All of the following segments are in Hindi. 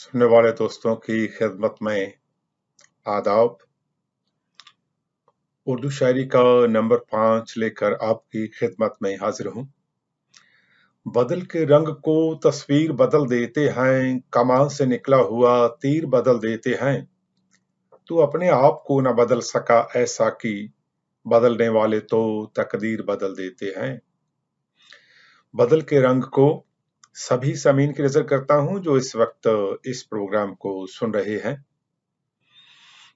सुनने वाले दोस्तों की खिदमत में आदाब। उर्दू शायरी का नंबर 5 लेकर आपकी खिदमत में हाजिर हूँ। बदल के रंग को तस्वीर बदल देते हैं, कमान से निकला हुआ तीर बदल देते हैं। तू अपने आप को न बदल सका ऐसा कि बदलने वाले तो तकदीर बदल देते हैं। बदल के रंग को सभी सामीन की नजर करता हूँ जो इस वक्त इस प्रोग्राम को सुन रहे हैं।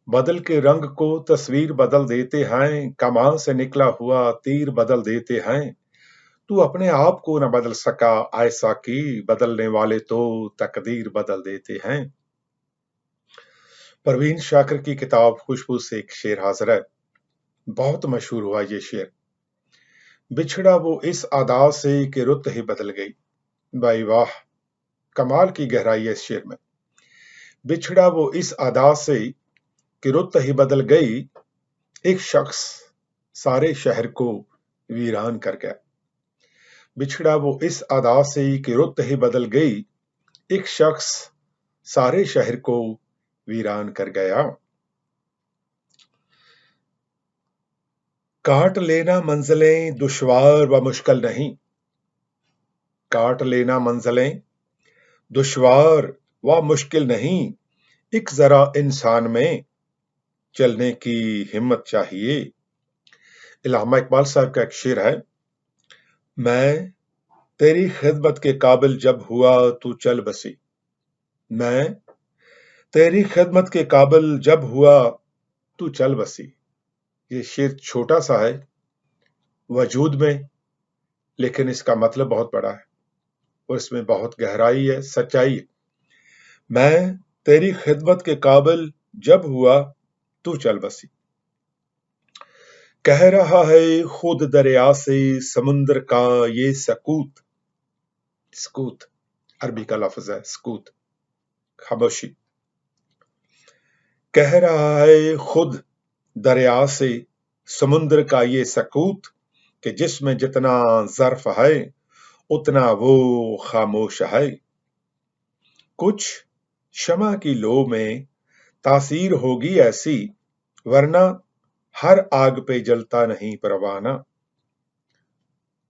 बदल के रंग को तस्वीर बदल देते हैं, कमान से निकला हुआ तीर बदल देते हैं। तू अपने आप को न बदल सका ऐसा कि बदलने वाले तो तकदीर बदल देते हैं। परवीन शाकिर की किताब खुशबू से एक शेर हाजिर है। बहुत मशहूर हुआ ये शेर। बिछड़ा वो इस अदा से कि रुत ही बदल गई। भाई वाह, कमाल की गहराई है इस शेर में। बिछड़ा वो इस अदा से कि रुत ही बदल गई, एक शख्स सारे शहर को वीरान कर गया। बिछड़ा वो इस अदा से कि रुत ही बदल गई, एक शख्स सारे शहर को वीरान कर गया। काट लेना मंजिलें दुश्वार व मुश्किल नहीं। काट लेना मंजिलें दुश्वार व मुश्किल नहीं। एक जरा इंसान में चलने की हिम्मत चाहिए। इल्हामा इकबाल साहब का एक शेर है। मैं तेरी खिदमत के काबिल जब हुआ तू चल बसी। मैं तेरी खिदमत के काबिल जब हुआ तू चल बसी। ये शेर छोटा सा है वजूद में, लेकिन इसका मतलब बहुत बड़ा है और इसमें बहुत गहराई है, सच्चाई है। मैं तेरी खिदमत के काबिल जब हुआ तू चल बसी। कह रहा है खुद दरिया से समुंदर का ये सकूत। सकूत अरबी का लफ्ज है, सकूत खामोशी। कह रहा है खुद दरिया से समुंदर का ये सकूत कि जिसमें जितना ज़र्फ है उतना वो खामोश है। कुछ शमा की लो में तासीर होगी ऐसी, वरना हर आग पे जलता नहीं परवाना।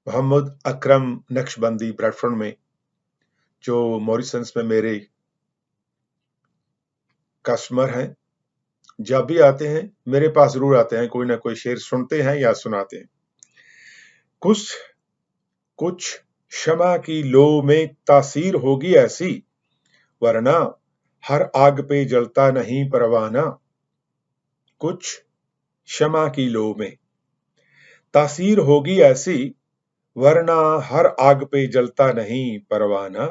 मोहम्मद अकरम नक्शबंदी ब्रेडफोर्ड में, जो मॉरिशस में मेरे कस्टमर हैं, जब भी आते हैं मेरे पास जरूर आते हैं, कोई ना कोई शेर सुनते हैं या सुनाते हैं। कुछ कुछ शमा की लो में तासीर होगी ऐसी, वरना हर आग पे जलता नहीं परवाना। कुछ शमा की लो में तासीर होगी ऐसी, वरना हर आग पे जलता नहीं परवाना।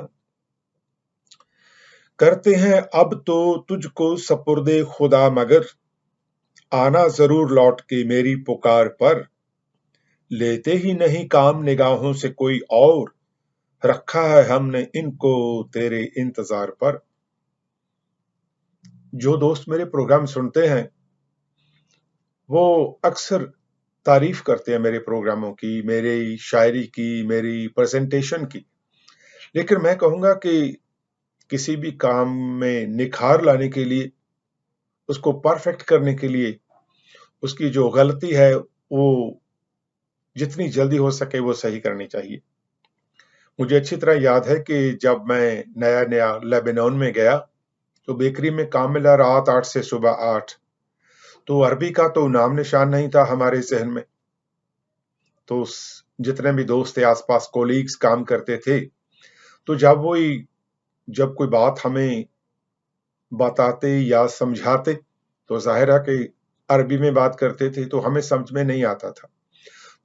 करते हैं अब तो तुझको सपुर्दे खुदा, मगर आना जरूर लौट के मेरी पुकार पर। लेते ही नहीं काम निगाहों से कोई और, रखा है हमने इनको तेरे इंतजार पर। जो दोस्त मेरे प्रोग्राम सुनते हैं वो अक्सर तारीफ करते हैं मेरे प्रोग्रामों की, मेरी शायरी की, मेरी प्रेजेंटेशन की। लेकिन मैं कहूंगा कि किसी भी काम में निखार लाने के लिए, उसको परफेक्ट करने के लिए, उसकी जो गलती है वो जितनी जल्दी हो सके वो सही करनी चाहिए। मुझे अच्छी तरह याद है कि जब मैं नया नया लेबनान में गया तो बेकरी में काम मिला रात 8 से सुबह 8। तो अरबी का तो नाम निशान नहीं था हमारे जहन में। तो जितने भी दोस्त थे आसपास, कोलीग्स काम करते थे, तो जब कोई बात हमें बताते या समझाते तो जाहिर है कि अरबी में बात करते थे, तो हमें समझ में नहीं आता था।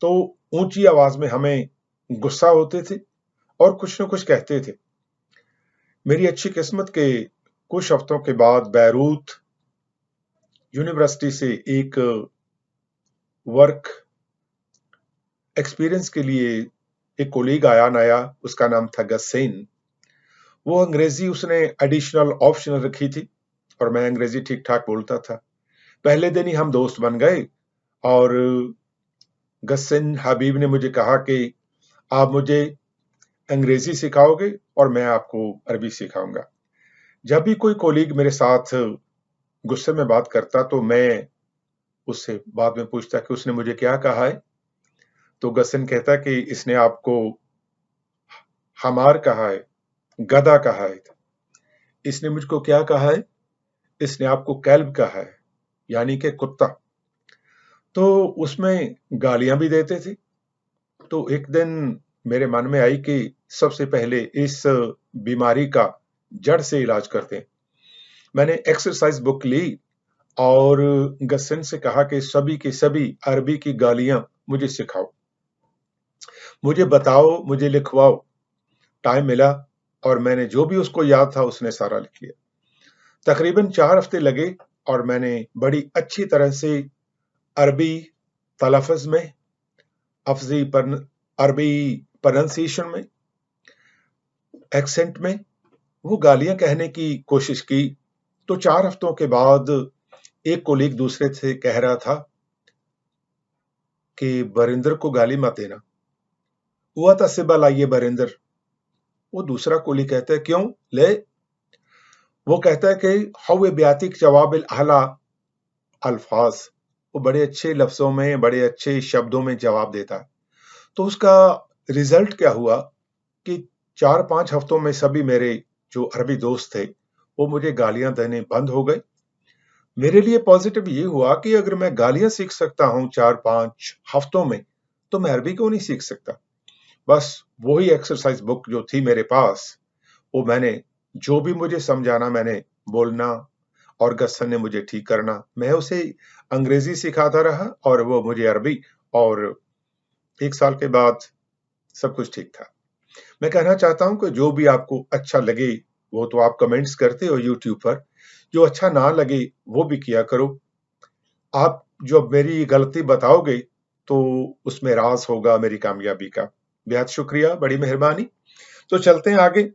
तो ऊंची आवाज में हमें गुस्सा होते थे और कुछ न कुछ कहते थे। मेरी अच्छी किस्मत के कुछ हफ्तों के बाद बैरूत यूनिवर्सिटी से एक वर्क एक्सपीरियंस के लिए एक कोलीग आया नया, उसका नाम था गसेन। वो अंग्रेजी उसने एडिशनल ऑप्शनल रखी थी और मैं अंग्रेजी ठीक ठाक बोलता था। पहले दिन ही हम दोस्त बन गए और गसेन हबीब ने मुझे कहा कि आप मुझे अंग्रेजी सिखाओगे और मैं आपको अरबी सिखाऊंगा। जब भी कोई कोलीग मेरे साथ गुस्से में बात करता तो मैं उससे बाद में पूछता कि उसने मुझे क्या कहा है। तो गसन कहता कि इसने आपको हमार कहा है, गधा कहा है। इसने मुझको क्या कहा है? इसने आपको कैल्ब कहा है, यानी कि कुत्ता। तो उसमें गालियां भी देते थे। तो एक दिन मेरे मन में आई कि सबसे पहले इस बीमारी का जड़ से इलाज करते हैं। मैंने एक्सरसाइज बुक ली और गसन से कहा कि सभी की सभी अरबी की गालियां मुझे सिखाओ, मुझे बताओ, मुझे लिखवाओ। टाइम मिला और मैंने जो भी उसको याद था उसने सारा लिख लिया। तकरीबन 4 हफ्ते लगे और मैंने बड़ी अच्छी तरह से अरबी तलफ़ुज़ में, अरबी प्रोनंसिएशन में, एक्सेंट में वो गालियां कहने की कोशिश की। तो 4 हफ्तों के बाद एक कोलीग दूसरे से कह रहा था कि बरिंदर को गाली मत देना, हुआ था सिबा लाइए बरिंदर। वो दूसरा कोलीग कहता है क्यों ले? वो कहता है कि हवे ब्यातिक जवाब आला अल्फाज, वो बड़े अच्छे लफ्जों में, बड़े अच्छे शब्दों में जवाब देता है। तो उसका रिजल्ट क्या हुआ कि 4-5 हफ्तों में सभी मेरे जो अरबी दोस्त थे वो मुझे गालियां देने बंद हो गए। मेरे लिए पॉजिटिव ये हुआ कि अगर मैं गालियां सीख सकता हूं 4-5 हफ्तों में, तो मैं अरबी क्यों नहीं सीख सकता। बस वही एक्सरसाइज बुक जो थी मेरे पास, वो मैंने जो भी मुझे समझाना मैंने बोलना और गस्सन ने मुझे ठीक करना। मैं उसे अंग्रेजी सिखाता रहा और वो मुझे अरबी, और 1 साल के बाद सब कुछ ठीक था। मैं कहना चाहता हूं कि जो भी आपको अच्छा लगे वो तो आप कमेंट्स करते हो यूट्यूब पर, जो अच्छा ना लगे वो भी किया करो। आप जो मेरी गलती बताओगे तो उसमें राज होगा मेरी कामयाबी का। बेहद शुक्रिया, बड़ी मेहरबानी। तो चलते हैं आगे।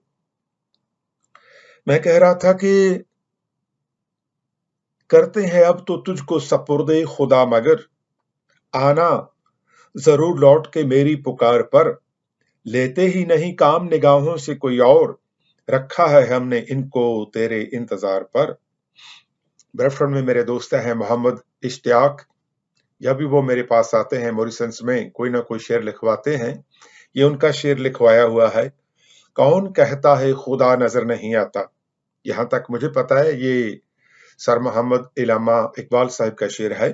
मैं कह रहा था कि करते हैं अब तो तुझको सपुर्दे खुदा, मगर आना जरूर लौट के मेरी पुकार पर। लेते ही नहीं काम निगाहों से कोई और, रखा है हमने इनको तेरे इंतजार पर। ब्रेडफोर्ड में मेरे दोस्त हैं मोहम्मद इश्तियाक। जब भी वो मेरे पास आते हैं मॉरिसन्स में, कोई ना कोई शेर लिखवाते हैं। ये उनका शेर लिखवाया हुआ है। कौन कहता है खुदा नजर नहीं आता। यहां तक मुझे पता है ये सर मोहम्मद इलामा इकबाल साहब का शेर है।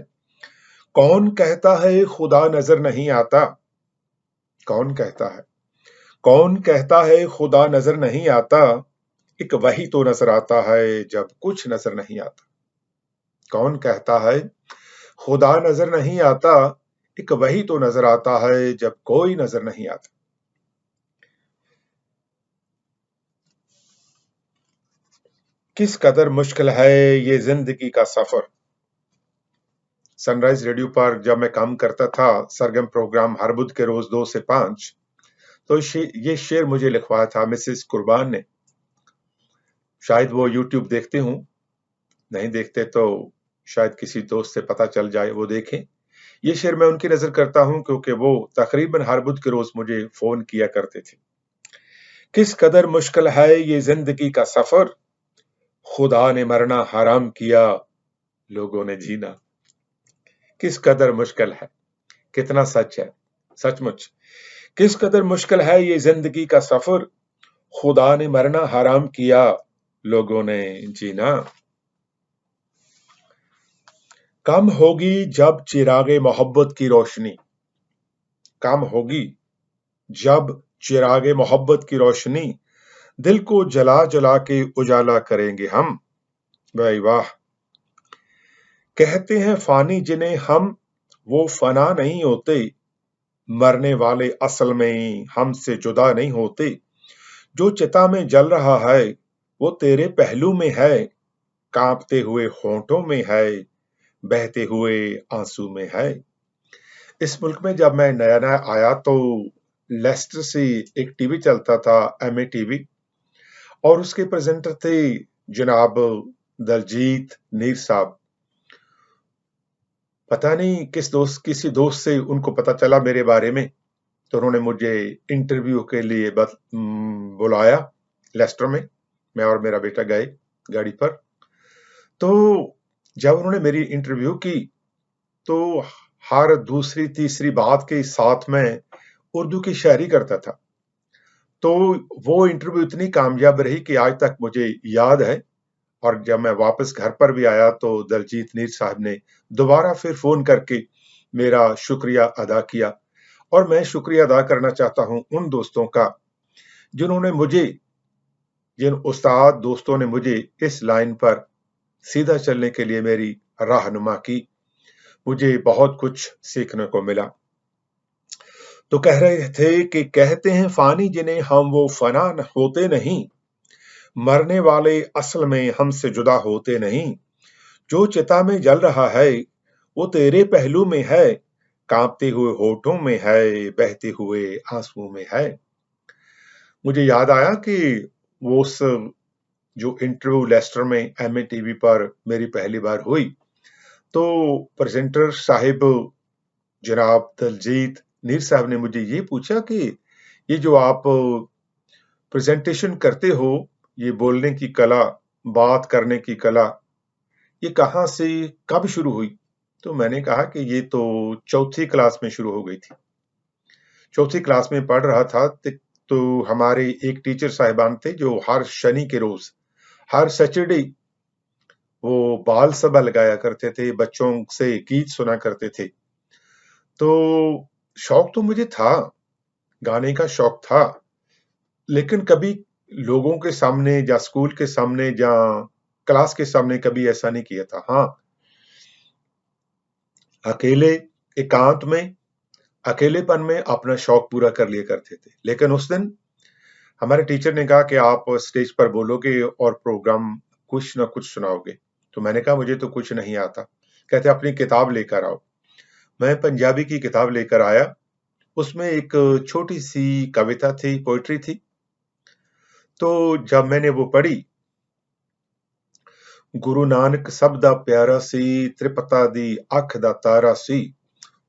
कौन कहता है खुदा नजर नहीं आता। कौन कहता है, कौन कहता है खुदा नजर नहीं आता। एक वही तो नजर आता है जब कुछ नजर नहीं आता। कौन कहता है खुदा नजर नहीं आता, एक वही तो नजर आता है जब कोई नजर नहीं आता। किस कदर मुश्किल है ये जिंदगी का सफर। सनराइज रेडियो पर जब मैं काम करता था, सरगम प्रोग्राम हर बुध के रोज 2 से 5, तो ये शेर मुझे लिखवाया था मिसेस कुर्बान ने। शायद वो यूट्यूब देखते हूं, नहीं देखते तो शायद किसी दोस्त से पता चल जाए वो देखें। ये शेर मैं उनकी नजर करता हूं क्योंकि वो तकरीबन हर बुध के रोज मुझे फोन किया करते थे। किस कदर मुश्किल है ये जिंदगी का सफर, खुदा ने मरना हराम किया, लोगों ने जीना। किस कदर मुश्किल है, कितना सच है, सचमुच। किस कदर मुश्किल है ये जिंदगी का सफर, खुदा ने मरना हराम किया, लोगों ने जीना। कम होगी जब चिरागे मोहब्बत की रोशनी। कम होगी जब चिरागे मोहब्बत की रोशनी, दिल को जला जला के उजाला करेंगे हम। भाई वाह। कहते हैं फानी जिन्हें हम, वो फना नहीं होते। मरने वाले असल में हमसे जुदा नहीं होते। जो चिता में जल रहा है वो तेरे पहलू में है, कांपते हुए होठों में है, बहते हुए आंसू में है। इस मुल्क में जब मैं नया नया आया तो लेस्टर से एक टीवी चलता था, एमए टीवी, और उसके प्रेजेंटर थे जनाब दलजीत नीर साहब। पता नहीं किसी दोस्त से उनको पता चला मेरे बारे में, तो उन्होंने मुझे इंटरव्यू के लिए बुलाया लेस्टर में। मैं और मेरा बेटा गए। गाड़ी पर। तो जब उन्होंने मेरी इंटरव्यू की, तो हर दूसरी तीसरी बात के साथ में उर्दू की शायरी करता था। तो वो इंटरव्यू इतनी कामयाब रही कि आज तक मुझे याद है। और जब मैं वापस घर पर भी आया तो दलजीत नीर साहब ने दोबारा फिर फोन करके मेरा शुक्रिया अदा किया। और मैं शुक्रिया अदा करना चाहता हूं उन दोस्तों का जिन्होंने मुझे, जिन उस्ताद दोस्तों ने मुझे इस लाइन पर सीधा चलने के लिए मेरी रहनुमा की। मुझे बहुत कुछ सीखने को मिला। तो कह रहे थे कि कहते हैं फानी जिन्हें हम वो फना होते नहीं, मरने वाले असल में हमसे जुदा होते नहीं। जो चिता में जल रहा है वो तेरे पहलू में है, कांपते हुए होठों में है, बहते हुए आंसुओं में है। मुझे याद आया कि वो उस जो इंटरव्यू लेस्टर में एमए टीवी पर मेरी पहली बार हुई, तो प्रेजेंटर साहिब जनाब दलजीत नीर साहब ने मुझे ये पूछा कि ये जो आप प्रेजेंटेशन करते हो, ये बोलने की कला, बात करने की कला, ये कहाँ से कब शुरू हुई? तो मैंने कहा कि ये तो चौथी क्लास में शुरू हो गई थी। चौथी क्लास में पढ़ रहा था तो हमारे एक टीचर साहिबान थे जो हर शनि के रोज, हर सैटरडे वो बाल सभा लगाया करते थे, बच्चों से गीत सुना करते थे। तो शौक तो मुझे था, गाने का शौक था, लेकिन कभी लोगों के सामने या स्कूल के सामने या क्लास के सामने कभी ऐसा नहीं किया था। हाँ, अकेले एकांत में, अकेलेपन में अपना शौक पूरा कर लिया करते थे। लेकिन उस दिन हमारे टीचर ने कहा कि आप स्टेज पर बोलोगे और प्रोग्राम कुछ ना कुछ सुनाओगे। तो मैंने कहा मुझे तो कुछ नहीं आता। कहते अपनी किताब लेकर आओ। मैं पंजाबी की किताब लेकर आया। उसमें एक छोटी सी कविता थी, पोइट्री थी। तो जब मैंने वो पढ़ी, गुरु नानक सब दा प्यारा सी, त्रिपता दी अख दा तारा सी,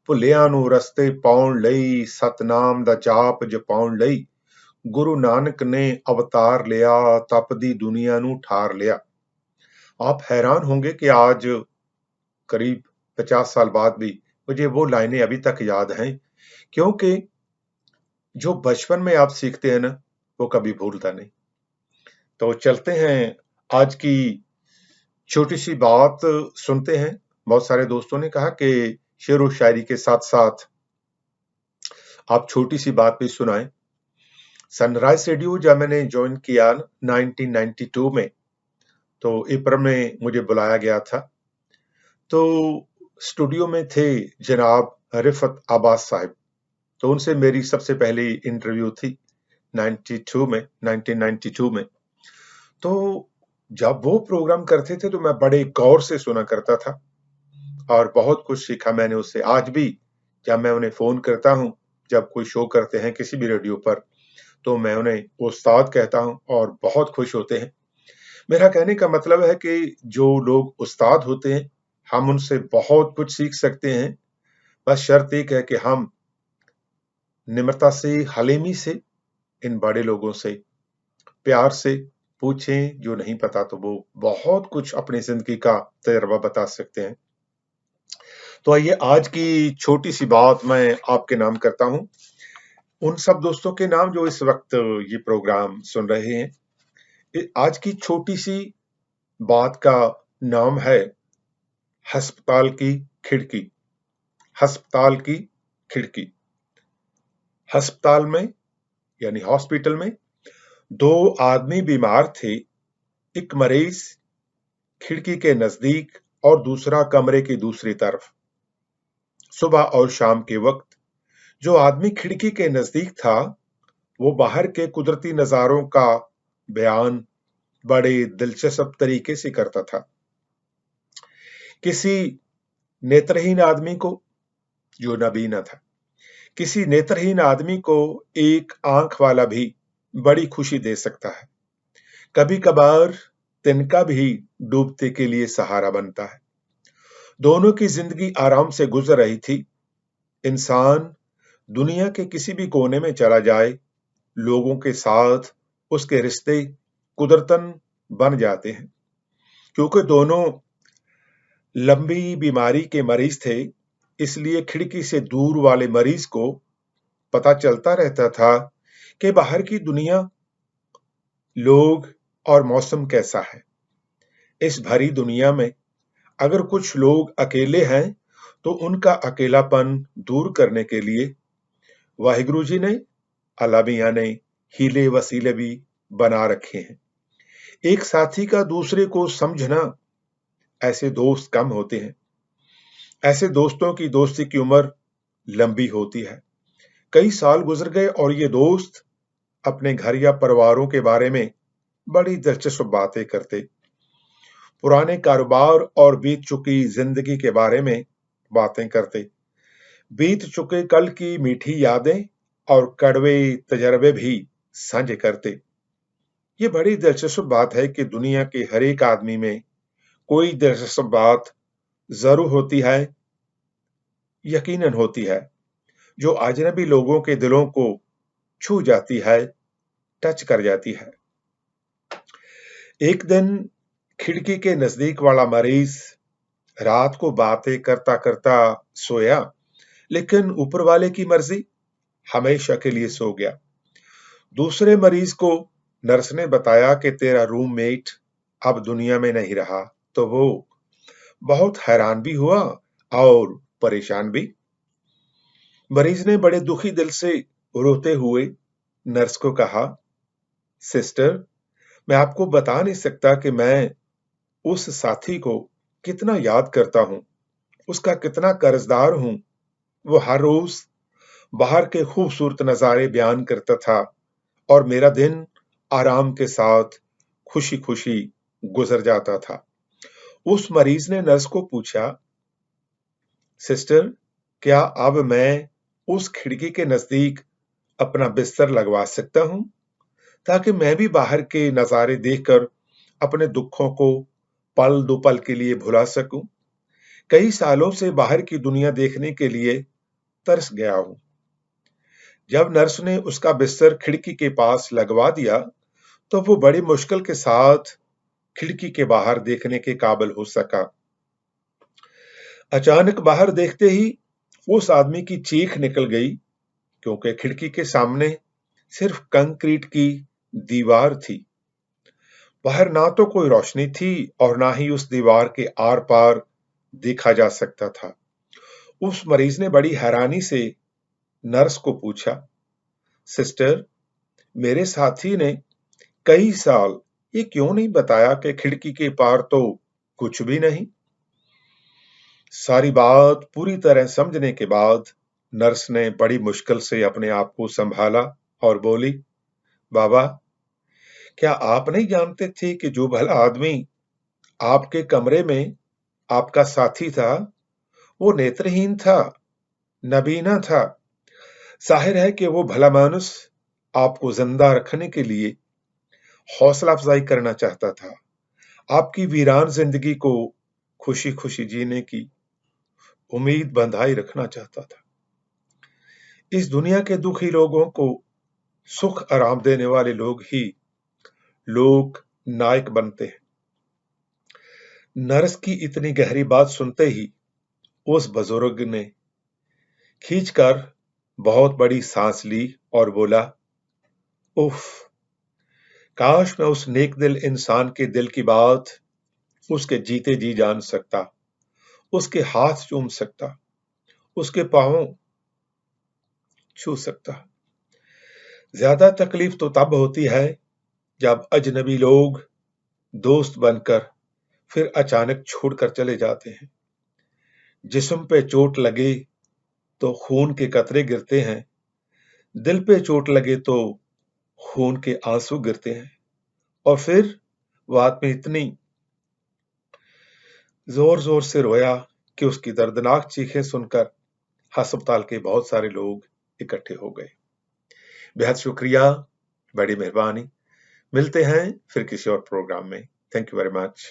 ਭੁੱਲਿਆਂ ਨੂੰ ਰਸਤੇ ਪਾਉਣ ਲਈ, ਸਤਨਾਮ ਦਾ ਜਾਪ ਜਪਾਉਣ ਲਈ, गुरु नानक ने अवतार लिया, तपदी दुनिया नू ठार लिया। आप हैरान होंगे कि आज करीब 50 साल बाद भी मुझे वो लाइनें अभी तक याद हैं, क्योंकि जो बचपन में आप सीखते हैं ना, वो कभी भूलता नहीं। तो चलते हैं, आज की छोटी सी बात सुनते हैं। बहुत सारे दोस्तों ने कहा कि शेर व शायरी के साथ साथ आप छोटी सी बात भी सुनाएं। सनराइज रेडियो जब मैंने ज्वाइन किया 1992 में, तो अप्रैल में मुझे बुलाया गया था। तो स्टूडियो में थे जनाब रिफत अब्बास साहब। तो उनसे मेरी सबसे पहली इंटरव्यू थी 1992 में। तो जब वो प्रोग्राम करते थे तो मैं बड़े गौर से सुना करता था और बहुत कुछ सीखा मैंने उससे। आज भी जब मैं उन्हें फोन करता हूं, जब कोई शो करते हैं किसी भी रेडियो पर, तो मैं उन्हें उस्ताद कहता हूं और बहुत खुश होते हैं। मेरा कहने का मतलब है कि जो लोग उस्ताद होते हैं, हम उनसे बहुत कुछ सीख सकते हैं। बस शर्त एक है कि हम निम्रता से, हलीमी से इन बड़े लोगों से प्यार से पूछें। जो नहीं पता तो वो बहुत कुछ अपनी जिंदगी का तजर्बा बता सकते हैं। तो आइए आज की छोटी सी बात मैं आपके नाम करता हूं, उन सब दोस्तों के नाम जो इस वक्त ये प्रोग्राम सुन रहे हैं। आज की छोटी सी बात का नाम है अस्पताल की खिड़की। अस्पताल की खिड़की। अस्पताल में यानी हॉस्पिटल में दो आदमी बीमार थे। एक मरीज खिड़की के नजदीक और दूसरा कमरे की दूसरी तरफ। सुबह और शाम के वक्त जो आदमी खिड़की के नजदीक था, वो बाहर के कुदरती नजारों का बयान बड़े दिलचस्प तरीके से करता था। किसी नेत्रहीन आदमी को, जो नबीना था, किसी नेत्रहीन आदमी को एक आंख वाला भी बड़ी खुशी दे सकता है। कभी कभार तिनका भी डूबते के लिए सहारा बनता है। दोनों की जिंदगी आराम से गुजर रही थी। इंसान दुनिया के किसी भी कोने में चला जाए, लोगों के साथ उसके रिश्ते कुदरतन बन जाते हैं। क्योंकि दोनों लंबी बीमारी के मरीज थे, इसलिए खिड़की से दूर वाले मरीज को पता चलता रहता था कि बाहर की दुनिया, लोग और मौसम कैसा है। इस भरी दुनिया में अगर कुछ लोग अकेले हैं, तो उनका अकेलापन दूर करने के लिए वाहिगुरु जी ने, अल्लाह मियां ने हीले वसीले भी बना रखे हैं। एक साथी का दूसरे को समझना, ऐसे दोस्त कम होते हैं। ऐसे दोस्तों की दोस्ती की उम्र लंबी होती है। कई साल गुजर गए और ये दोस्त अपने घर या परिवारों के बारे में बड़ी दिलचस्प बातें करते। पुराने कारोबार और बीत चुकी जिंदगी के बारे में बातें करते। बीत चुके कल की मीठी यादें और कड़वे तजर्बे भी साझे करते। ये बड़ी दिलचस्प बात है कि दुनिया के हर एक आदमी में कोई दिलचस्प बात जरूर होती है, यकीनन होती है, जो अजनबी लोगों के दिलों को छू जाती है, टच कर जाती है। एक दिन खिड़की के नजदीक वाला मरीज रात को बातें करता करता सोया, लेकिन ऊपर वाले की मर्जी हमेशा के लिए सो गया। दूसरे मरीज को नर्स ने बताया कि तेरा रूममेट अब दुनिया में नहीं रहा, तो वो बहुत हैरान भी हुआ और परेशान भी। मरीज ने बड़े दुखी दिल से रोते हुए नर्स को कहा, सिस्टर, मैं आपको बता नहीं सकता कि मैं उस साथी को कितना याद करता हूं, उसका कितना कर्जदार हूं। वो हर रोज बाहर के खूबसूरत नजारे बयान करता था और मेरा दिन आराम के साथ खुशी खुशी गुजर जाता था। उस मरीज ने नर्स को पूछा, सिस्टर, क्या अब मैं उस खिड़की के नजदीक अपना बिस्तर लगवा सकता हूं, ताकि मैं भी बाहर के नजारे देखकर अपने दुखों को पल दो पल के लिए भुला सकूं। कई सालों से बाहर की दुनिया देखने के लिए तरस गया हूं। जब नर्स ने उसका बिस्तर खिड़की के पास लगवा दिया, तो वो बड़ी मुश्किल के साथ खिड़की के बाहर देखने के काबिल हो सका। अचानक बाहर देखते ही उस आदमी की चीख निकल गई, क्योंकि खिड़की के सामने सिर्फ कंक्रीट की दीवार थी। बाहर ना तो कोई रोशनी थी और ना ही उस दीवार के आर पार देखा जा सकता था। उस मरीज ने बड़ी हैरानी से नर्स को पूछा, सिस्टर, मेरे साथी ने कई साल ये क्यों नहीं बताया कि खिड़की के पार तो कुछ भी नहीं। सारी बात पूरी तरह समझने के बाद नर्स ने बड़ी मुश्किल से अपने आप को संभाला और बोली, बाबा, क्या आप नहीं जानते थे कि जो भला आदमी आपके कमरे में आपका साथी था, वो नेत्रहीन था, नबीना था। जाहिर है कि वो भला मानुस आपको जिंदा रखने के लिए हौसला अफजाई करना चाहता था, आपकी वीरान जिंदगी को खुशी खुशी जीने की उम्मीद बंधाई रखना चाहता था। इस दुनिया के दुखी लोगों को सुख आराम देने वाले लोग ही लोक नायक बनते हैं। नर्स की इतनी गहरी बात सुनते ही उस बुजुर्ग ने खींचकर बहुत बड़ी सांस ली और बोला, उफ, काश मैं उस नेक दिल इंसान के दिल की बात उसके जीते जी जान सकता, उसके हाथ चूम सकता, उसके पांव छू सकता। ज्यादा तकलीफ तो तब होती है जब अजनबी लोग दोस्त बनकर फिर अचानक छोड़कर चले जाते हैं। जिस्म पे चोट लगे तो खून के कतरे गिरते हैं, दिल पे चोट लगे तो खून के आंसू गिरते हैं, और फिर वो आदमी इतनी जोर जोर से रोया कि उसकी दर्दनाक चीखें सुनकर अस्पताल के बहुत सारे लोग इकट्ठे हो गए। बेहद शुक्रिया, बड़ी मेहरबानी। मिलते हैं फिर किसी और प्रोग्राम में। Thank you very much.